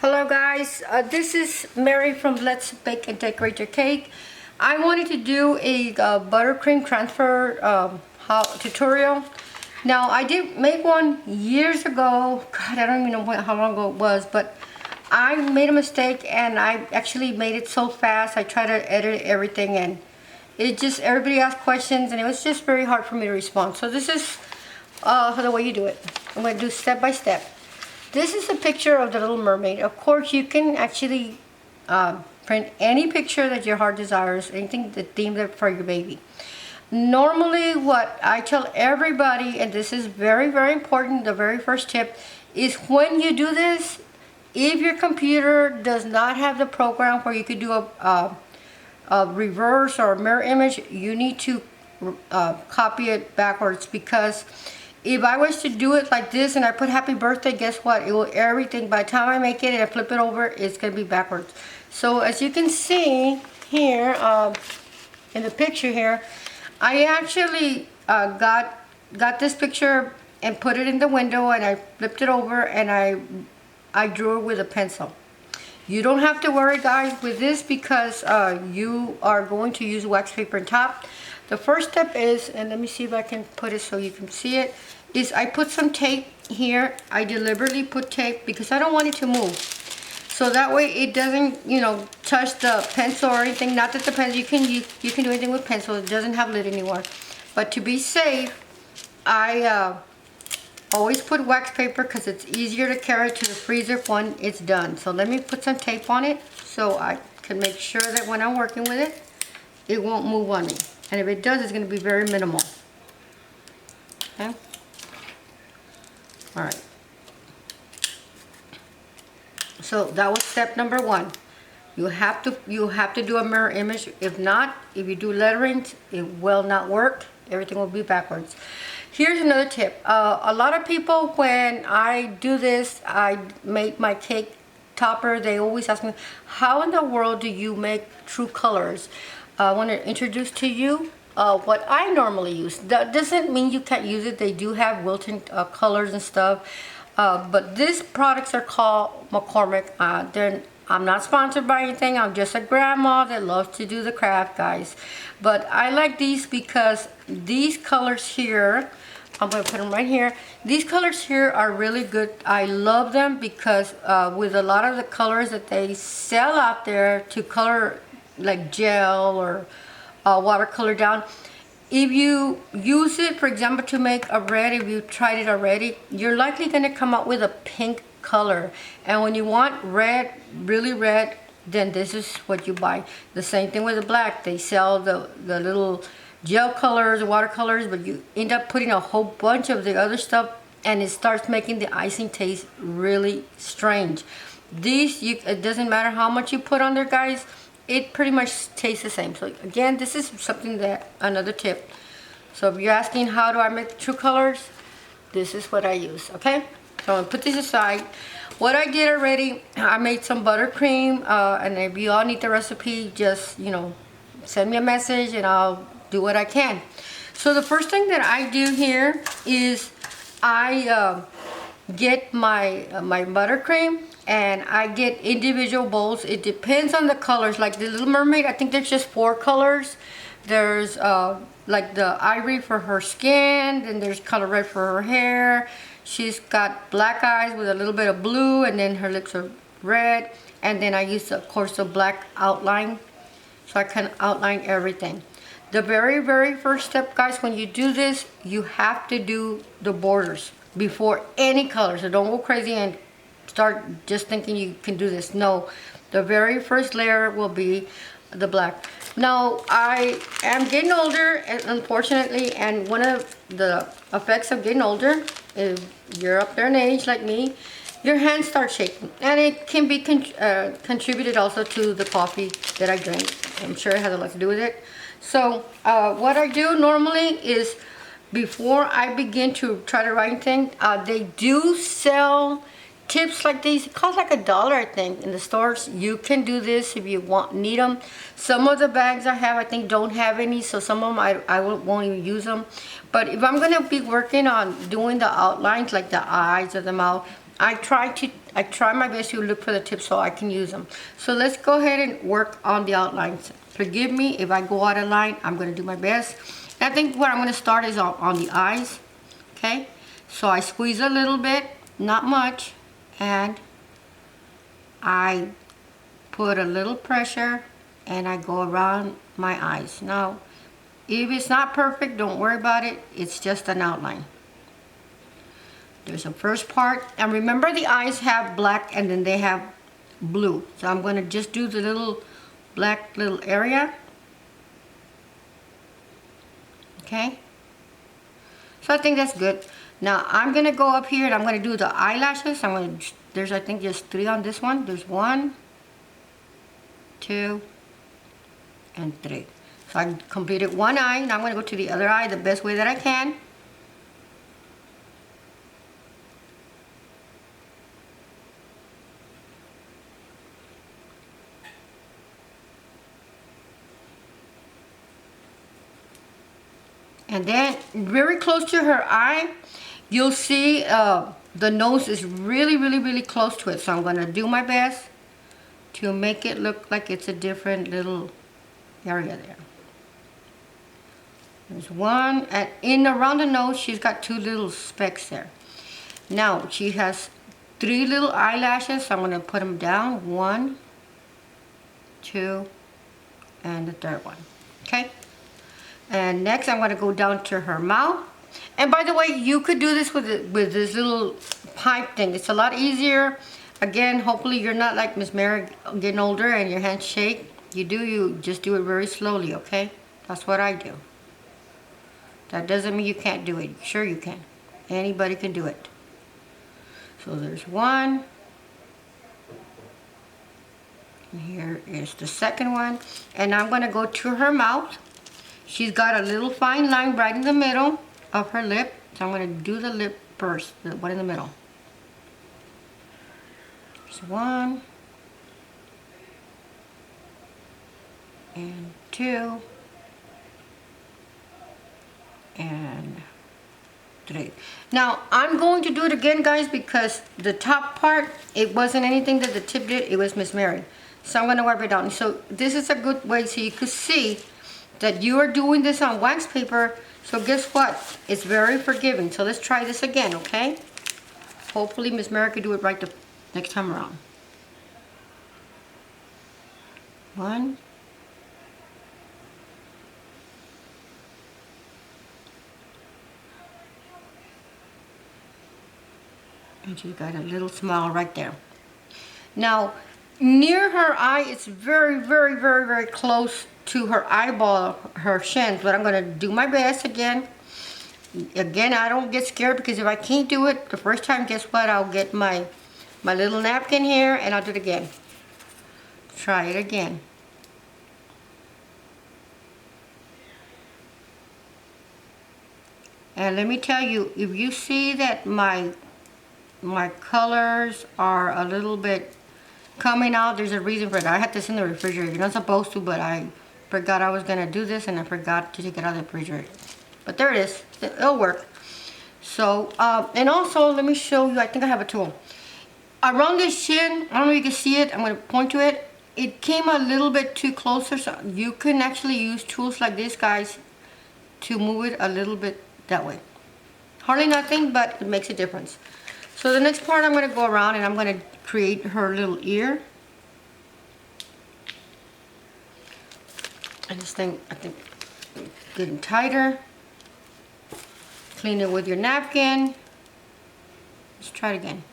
Hello guys, this is Mary from Let's Bake and Decorate Your Cake. I wanted to do a buttercream transfer tutorial. Now I did make one years ago. God, I don't even know how long ago it was, but I made a mistake and I actually made it so fast. I tried to edit everything and it just, everybody asked questions and it was just very hard for me to respond. So this is the way you do it. I'm going to do step by step. This is a picture of the Little Mermaid. Of course, you can actually print any picture that your heart desires, anything that themed it for your baby. Normally, what I tell everybody, and this is very, very important, the very first tip, is when you do this, if your computer does not have the program where you could do a reverse or a mirror image, you need to copy it backwards, because if I was to do it like this and I put happy birthday, guess what? It will, everything, by the time I make it and I flip it over, it's going to be backwards. So as you can see here, in the picture here, I actually got this picture and put it in the window and I flipped it over and I drew it with a pencil. You don't have to worry guys with this because you are going to use wax paper on top. The first step is, and let me see if I can put it so you can see it, is I put some tape here. I deliberately put tape because I don't want it to move. So that way it doesn't, you know, touch the pencil or anything. Not that the pencil, you can do anything with pencil. It doesn't have lid anymore. But to be safe, I always put wax paper because it's easier to carry to the freezer when it's done. So let me put some tape on it so I can make sure that when I'm working with it, it won't move on me. And if it does, it's going to be very minimal. Okay? Alright. So that was step number one. You have to do a mirror image. If not, if you do lettering, it will not work. Everything will be backwards. Here's another tip. A lot of people, when I do this, I make my cake topper, they always ask me, how in the world do you make true colors? I want to introduce to you what I normally use. That doesn't mean you can't use it. They do have Wilton colors and stuff. But these products are called McCormick. I'm not sponsored by anything. I'm just a grandma that loves to do the craft, guys. But I like these because these colors here, I'm going to put them right here. These colors here are really good. I love them because with a lot of the colors that they sell out there to color like gel or watercolor down, if you use it, for example, to make a red, if you tried it already, you're likely going to come out with a pink color. And when you want red, really red, then this is what you buy. The same thing with the black. They sell the little gel colors, watercolors, but you end up putting a whole bunch of the other stuff and it starts making the icing taste really strange. These, it doesn't matter how much you put on there, guys. It pretty much tastes the same. So again, this is something that, another tip. So if you're asking how do I make the true colors, this is what I use, okay? So I'm gonna put this aside. What I did already, I made some buttercream, and if you all need the recipe, just, you know, send me a message and I'll do what I can. So the first thing that I do here is I get my buttercream and I get individual bowls. It depends on the colors. Like the Little Mermaid, I think there's just 4 colors. There's like the ivory for her skin, then there's color red for her hair. She's got black eyes with a little bit of blue, and then her lips are red. And then I use, of course, the black outline, so I can outline everything. The very, very first step, guys, when you do this, you have to do the borders before any color. So don't go crazy and start just thinking you can do this. No, the very first layer will be the black. Now, I am getting older, unfortunately, and one of the effects of getting older, if you're up there in age like me, your hands start shaking. And it can be contributed also to the coffee that I drink. I'm sure it has a lot to do with it. So what I do normally is, before I begin to try to write things, they do sell tips like these. It costs like $1, I think, in the stores. You can do this if you need them. Some of the bags I have, I think, don't have any, so some of them I won't even use them. But if I'm going to be working on doing the outlines, like the eyes or the mouth, I try to I try my best to look for the tips so I can use them. So let's go ahead and work on the outlines. Forgive me if I go out of line. I'm going to do my best. I think where I'm going to start is on the eyes. Okay, so I squeeze a little bit, not much, and I put a little pressure and I go around my eyes. Now, if it's not perfect, don't worry about it. It's just an outline. There's the first part, and remember the eyes have black and then they have blue. So I'm going to just do the little black little area. Okay, so I think that's good. Now I'm going to go up here and I'm going to do the eyelashes. There's I think just 3 on this one. There's 1, 2, and 3. So I completed one eye. Now I'm going to go to the other eye the best way that I can. And then very close to her eye, you'll see the nose is really close to it. So I'm going to do my best to make it look like it's a different little area there. There's 1, and in around the nose, she's got 2 little specks there. Now she has 3 little eyelashes, so I'm going to put them down. 1, 2, and the 3rd one. Okay. And next I'm going to go down to her mouth. And by the way, you could do this with this little pipe thing. It's a lot easier. Again, hopefully you're not like Miss Mary getting older and your hands shake. You just do it very slowly, okay? That's what I do. That doesn't mean you can't do it. Sure you can. Anybody can do it. So there's 1. And here is the 2nd one. And I'm going to go to her mouth. She's got a little fine line right in the middle of her lip. So I'm going to do the lip first, the one in the middle. There's 1. And 2. And 3. Now I'm going to do it again, guys, because the top part, it wasn't anything that the tip did, it was Miss Mary. So I'm going to wipe it down. So this is a good way so you could see that you are doing this on wax paper. So guess what? It's very forgiving. So let's try this again, okay? Hopefully Miss Mary can do it right the next time around. 1. And she's got a little smile right there. Now, near her eye, it's very close to her eyeball, her shins, but I'm going to do my best again. Again, I don't get scared, because if I can't do it the first time, guess what? I'll get my little napkin here and I'll do it again. Try it again. And let me tell you, if you see that my colors are a little bit coming out, there's a reason for it. I had this in the refrigerator. You're not supposed to, but I forgot I was going to do this and I forgot to take it out of the refrigerator. But there it is. It'll work. So, and also, let me show you, I think I have a tool. Around this chin, I don't know if you can see it, I'm going to point to it. It came a little bit too closer, so you can actually use tools like this, guys, to move it a little bit that way. Hardly nothing, but it makes a difference. So the next part, I'm going to go around and I'm going to create her little ear. And this thing, I think, getting tighter. Clean it with your napkin. Let's try it again.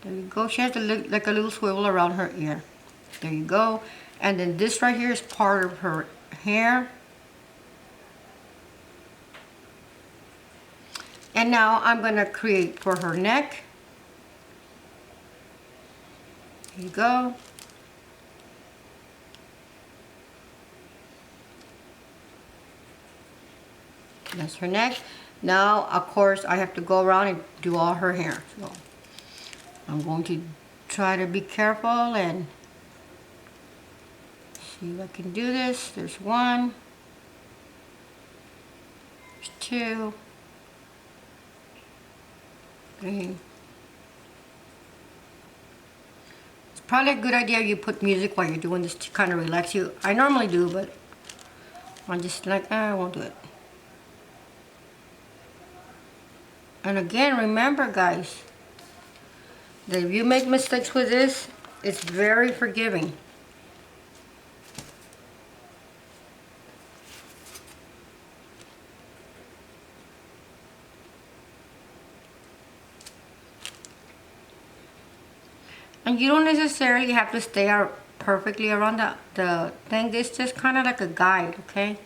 There you go. She has like a little swivel around her ear. There you go. And then this right here is part of her hair. And now I'm going to create for her neck. There you go. That's her neck. Now, of course, I have to go around and do all her hair. So I'm going to try to be careful and see if I can do this. There's 1. There's 2. 3. Probably a good idea you put music while you're doing this to kind of relax you. I normally do, but I'm just like, I won't do it. And again, remember guys, that if you make mistakes with this, it's very forgiving. And you don't necessarily have to stay out perfectly around the thing. It's just kind of like a guide, okay?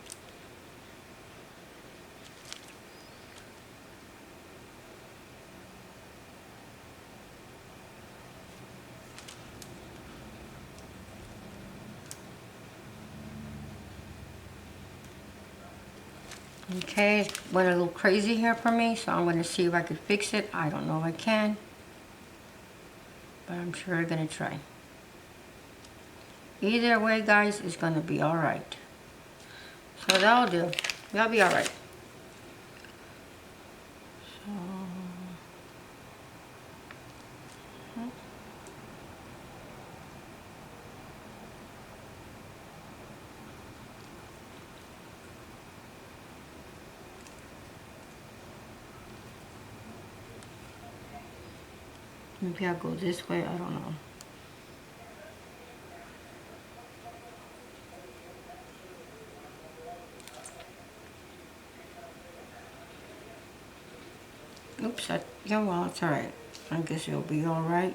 Okay, it went a little crazy here for me, so I'm going to see if I could fix it. I don't know if I can, but I'm sure I'm going to try. Either way, guys, it's going to be alright. So that'll do. That'll be alright. So, maybe I'll go this way, I don't know. Oops, yeah, well, it's alright. I guess it'll be alright.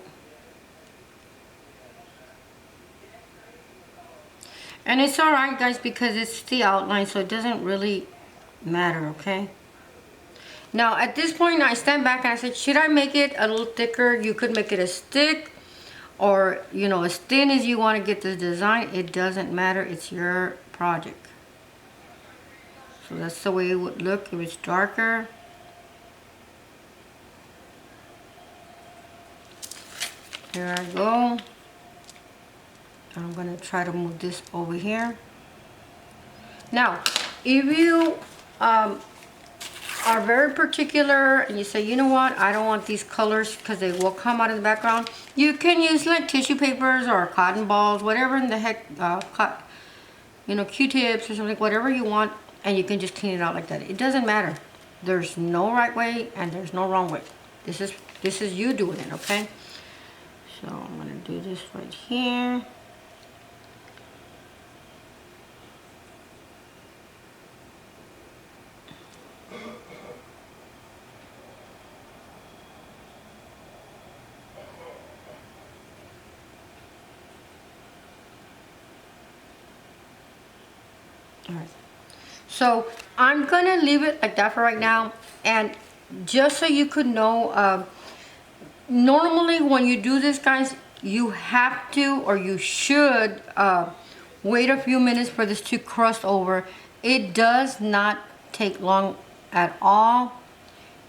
And it's alright, guys, because it's the outline, so it doesn't really matter, okay? Now, at this point, I stand back and I said, should I make it a little thicker? You could make it as thick or, you know, as thin as you want to get this design. It doesn't matter. It's your project. So that's the way it would look if it's darker. Here I go. I'm going to try to move this over here. Now, if you are very particular and you say, you know what, I don't want these colors because they will come out of the background, you can use like tissue papers or cotton balls, whatever in the heck, you know, Q-tips or something, whatever you want, and you can just clean it out like that. It doesn't matter. There's no right way and there's no wrong way. This is you doing it, okay? So I'm going to do this right here. Alright, so I'm gonna leave it like that for right now, and just so you could know, normally when you do this, guys, you have to, or you should, wait a few minutes for this to crust over. It does not take long at all.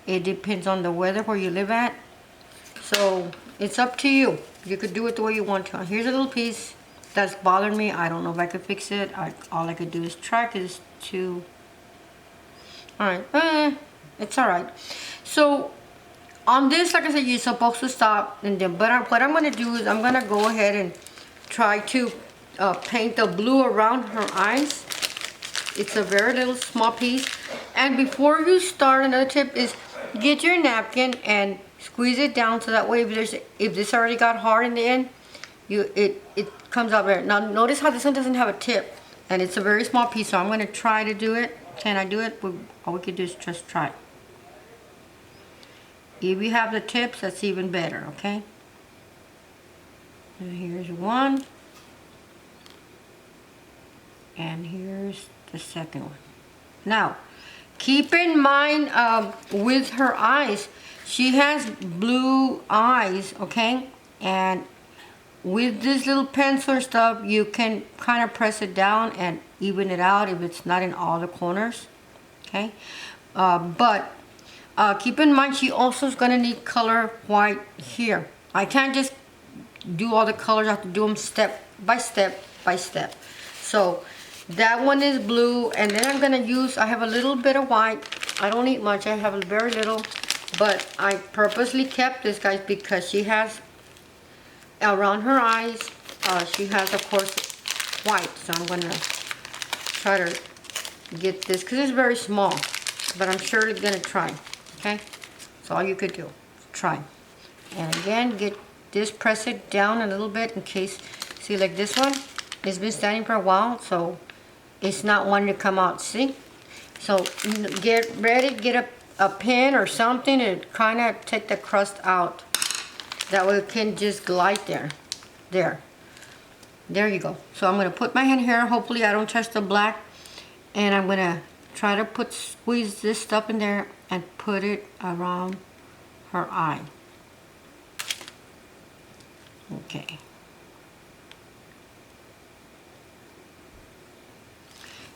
It depends on the weather where you live at, so it's up to you. You could do it the way you want to. Here's a little piece that's bothering me. I don't know if I could fix it. All I could do is track is to, alright, it's alright. So on this, like I said, you're supposed to stop, and then, but what I'm going to do is I'm going to go ahead and try to paint the blue around her eyes. It's a very little small piece. And before you start, another tip is get your napkin and squeeze it down so that way if this already got hard in the end, it comes out better. Now notice how this one doesn't have a tip, and it's a very small piece, so I'm going to try to do it. Can I do it? All we can do is just try. If you have the tips, that's even better, okay? And here's one. And here's the second one. Now, keep in mind with her eyes, she has blue eyes, okay? And with this little pencil stuff, you can kind of press it down and even it out if it's not in all the corners, okay? But keep in mind, she also is going to need color white here. I can't just do all the colors. I have to do them step by step by step. So that one is blue, and then I'm going to use, I have a little bit of white. I don't need much. I have a very little, but I purposely kept this, guys, because she has around her eyes. She has, of course, white, so I'm gonna try to get this because it's very small, but I'm surely gonna try. Okay, so all you could do, try. And again, press it down a little bit in case. See, like this one, it's been standing for a while, so it's not wanting to come out. See, so get ready, get a pin or something and kind of take the crust out. That way it can just glide there. There you go. So I'm going to put my hand here. Hopefully I don't touch the black. And I'm going to try to squeeze this stuff in there and put it around her eye. Okay.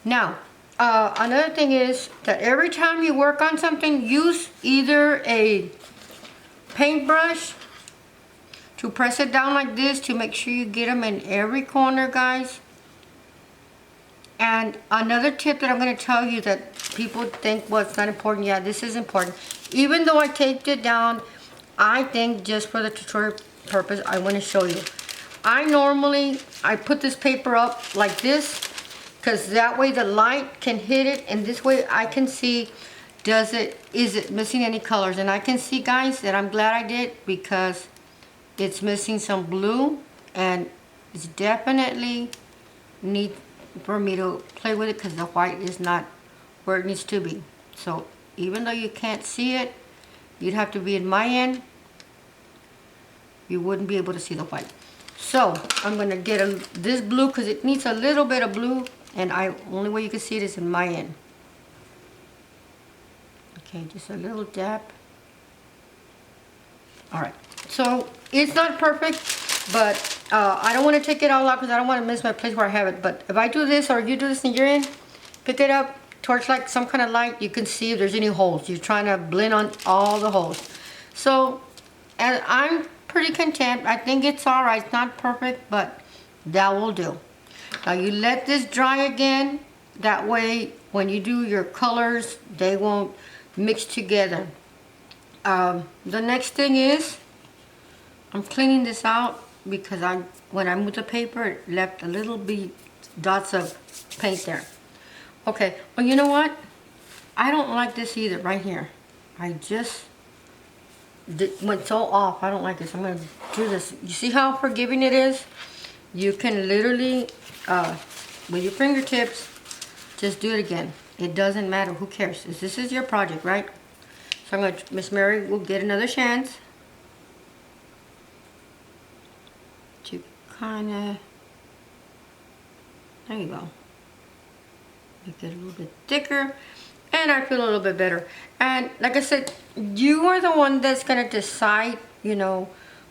Now, another thing is that every time you work on something, use either a paintbrush to press it down like this to make sure you get them in every corner, guys. And another tip that I'm going to tell you that people think, well, it's not important. Yeah, this is important. Even though I taped it down, I think just for the tutorial purpose, I want to show you. I put this paper up like this because that way the light can hit it, and this way I can see, is it missing any colors? And I can see, guys, that I'm glad I did because it's missing some blue, and it's definitely need for me to play with it because the white is not where it needs to be. So even though you can't see it, you'd have to be in my end. You wouldn't be able to see the white. So I'm gonna get this blue because it needs a little bit of blue, and only way you can see it is in my end. Okay, just a little dab. All right, so it's not perfect, but I don't want to take it all out because I don't want to miss my place where I have it. But if I do this or you do this in your end, pick it up, torchlight some kind of light, you can see if there's any holes. You're trying to blend on all the holes. So, and I'm pretty content. I think it's all right. It's not perfect, but that will do. Now you let this dry again. That way, when you do your colors, they won't mix together. The next thing is, I'm cleaning this out because when I moved the paper, it left a little bit dots of paint there. Okay, well, you know what? I don't like this either, right here. I just went so off. I don't like this. I'm going to do this. You see how forgiving it is? You can literally, with your fingertips, just do it again. It doesn't matter. Who cares? This is your project, right? So I'm going to, Miss Mary will get another chance to kind of, there you go. Make it a little bit thicker, and I feel a little bit better. And like I said, you are the one that's going to decide, you know,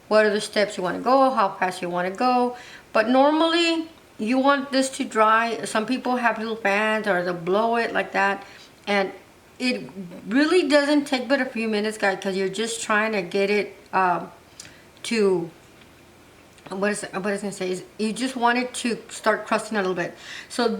what are the steps you want to go, how fast you want to go. But normally, you want this to dry. Some people have little fans or they'll blow it like that. And it really doesn't take but a few minutes, guys, because you're just trying to get it to, what I was going to say is, you just want it to start crusting a little bit. So